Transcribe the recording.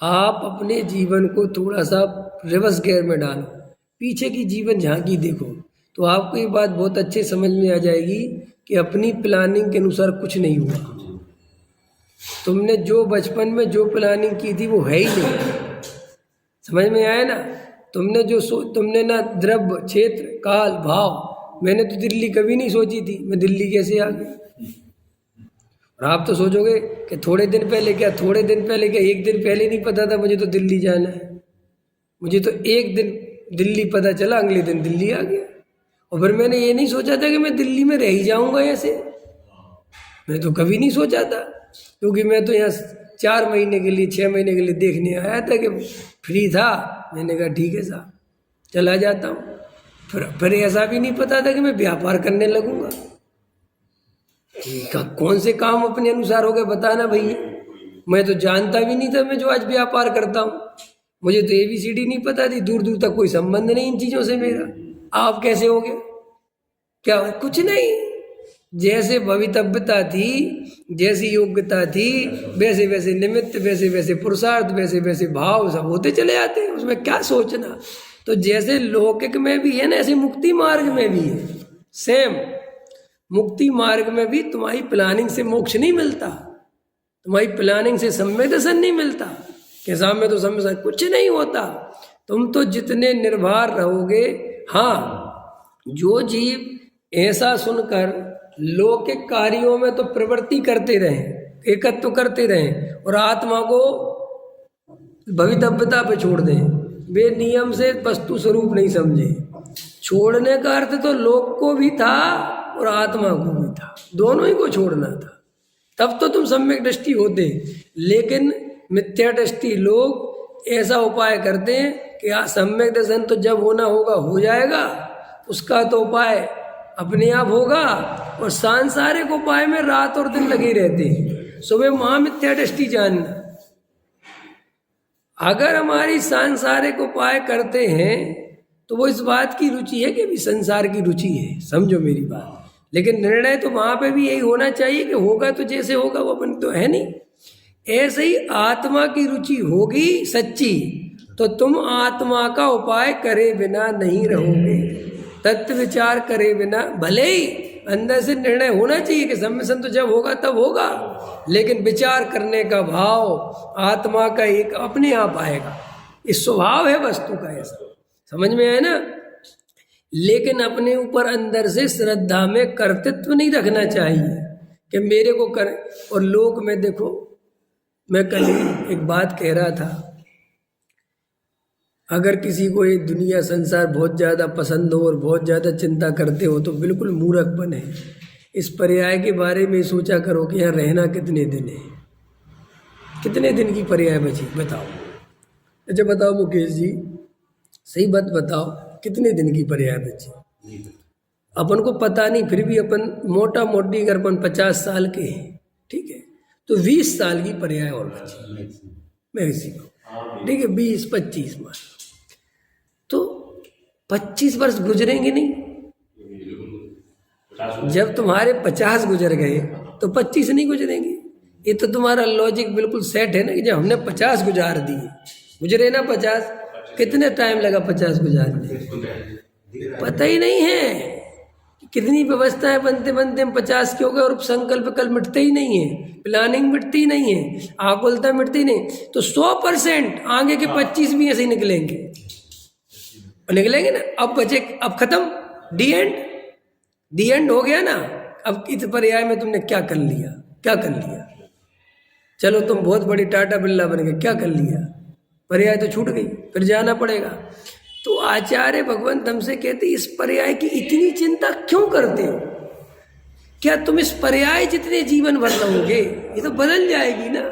आप अपने जीवन को थोड़ा सा रिवर्स गियर में डालो, पीछे की जीवन झांकी देखो, तो आपको ये बात बहुत अच्छे समझ में आ जाएगी कि अपनी प्लानिंग के अनुसार कुछ नहीं हुआ। तुमने जो बचपन में जो प्लानिंग की थी वो है ही नहीं। समझ में आया ना? तुमने ना द्रव्य, क्षेत्र, काल, भाव, मैंने तो दिल्ली कभी नहीं सोची थी, मैं दिल्ली कैसे आ गया? और आप तो सोचोगे कि थोड़े दिन पहले क्या, एक दिन पहले नहीं पता था मुझे तो दिल्ली जाना है। मुझे तो एक दिन दिल्ली पता चला, अगले दिन दिल्ली आ गया। और फिर मैंने ये नहीं सोचा था कि मैं दिल्ली में रह ही जाऊंगा ऐसे, मैं तो कभी नहीं सोचा था, क्योंकि मैं तो यहाँ 4 महीने के लिए 6 महीने के लिए देखने आया था कि फ्री था। मैंने कहा ठीक है साहब, चला जाता हूँ। फिर ऐसा भी नहीं पता था कि मैं व्यापार करने लगूंगा। कौन से काम अपने अनुसार हो गए बताना भैया? मैं तो जानता भी नहीं था मैं जो आज व्यापार करता हूँ। मुझे तो ABCD नहीं पता थी, दूर दूर तक कोई संबंध नहीं इन चीज़ों से मेरा। आप कैसे हो गए? क्या कुछ नहीं, जैसे भवितव्यता थी, जैसी योग्यता थी, वैसे वैसे निमित्त, वैसे वैसे पुरुषार्थ, वैसे वैसे भाव सब होते चले आते हैं। उसमें क्या सोचना। तो जैसे लौकिक में भी है ना, ऐसे मुक्ति मार्ग में भी है सेम। मुक्ति मार्ग में भी तुम्हारी प्लानिंग से मोक्ष नहीं मिलता, तुम्हारी प्लानिंग से सम्यक दर्शन नहीं मिलता। के सामने तो सम्यक कुछ नहीं होता। तुम तो जितने निर्भर रहोगे। हाँ, जो जीव ऐसा सुनकर लौकिक कार्यों में तो प्रवृत्ति करते रहे, एकत्व करते रहे, और आत्मा को भवितव्यता पे छोड़ दें, वे नियम से वस्तु स्वरूप नहीं समझे। छोड़ने का अर्थ तो लोक को भी था और आत्मा को भी था, दोनों ही को छोड़ना था। तब तो तुम सम्यक दृष्टि होते। लेकिन मिथ्या दृष्टि लोग ऐसा उपाय करते हैं कि सम्यक दर्शन तो जब होना होगा हो जाएगा, उसका तो उपाय अपने आप होगा, और सांसारिक उपाय में रात और दिन लगे रहते हैं। सुबह महामिथ्या दृष्टि जानना। अगर हमारी सांसारिक उपाय करते हैं तो वो इस बात की रुचि है कि अभी संसार की रुचि है, समझो मेरी बात। लेकिन निर्णय तो वहां पे भी यही होना चाहिए कि होगा तो जैसे होगा, वो अपन तो है नहीं। ऐसे ही आत्मा की रुचि होगी सच्ची, तो तुम आत्मा का उपाय करे बिना नहीं रहोगे। तत्व विचार करे बिना, भले ही अंदर से निर्णय होना चाहिए कि सम्मिशन तो जब होगा तब होगा, लेकिन विचार करने का भाव आत्मा का एक अपने आप आएगा। इस स्वभाव है वस्तु का ऐसा, समझ में आए ना? लेकिन अपने ऊपर अंदर से श्रद्धा में कर्तृत्व नहीं रखना चाहिए कि मेरे को कर। और लोक में देखो, मैं कल ही एक बात कह रहा था, अगर किसी को ये दुनिया संसार बहुत ज़्यादा पसंद हो और बहुत ज़्यादा चिंता करते हो तो बिल्कुल मूर्खपन है। इस पर्याय के बारे में सोचा करो कि यहाँ रहना कितने दिन है, कितने दिन की पर्याय बची बताओ। अच्छा बताओ मुकेश जी, सही बात बताओ, कितने दिन की पर्याय बची? अपन को पता नहीं, फिर भी अपन मोटा मोटी अगर अपन 50 साल के हैं, ठीक है, तो 20 साल की पर्याय और बची मैक्सिमम, ठीक है, 20-25 मान। तो 25 वर्ष गुजरेंगे नहीं? जब तुम्हारे 50 गुजर गए तो 25 नहीं गुजरेंगे? ये तो तुम्हारा लॉजिक बिल्कुल सेट है ना, कि जब हमने 50 गुजार दिए, गुजरे ना 50, कितने टाइम लगा 50 गुजारने? पता ही नहीं है कितनी व्यवस्थाएं बनते बनते हम 50 के हो गए, और संकल्प कल मिटते ही नहीं है, प्लानिंग मिटती नहीं है, आकुलता मिटती नहीं। तो 100% आगे के 25 भी ऐसे ही निकलेंगे ना। अब बचे, अब खत्म, दी एंड हो गया ना। अब इस पर्याय में तुमने क्या कर लिया? चलो तुम बहुत बड़ी टाटा बिरला बन गए, क्या कर लिया? पर्याय तो छूट गई, फिर जाना पड़ेगा। तो आचार्य भगवंत हमसे कहते, इस पर्याय की इतनी चिंता क्यों करते हो? क्या तुम इस पर्याय जितने जीवन भर रहोगे, ये तो बदल जाएगी ना।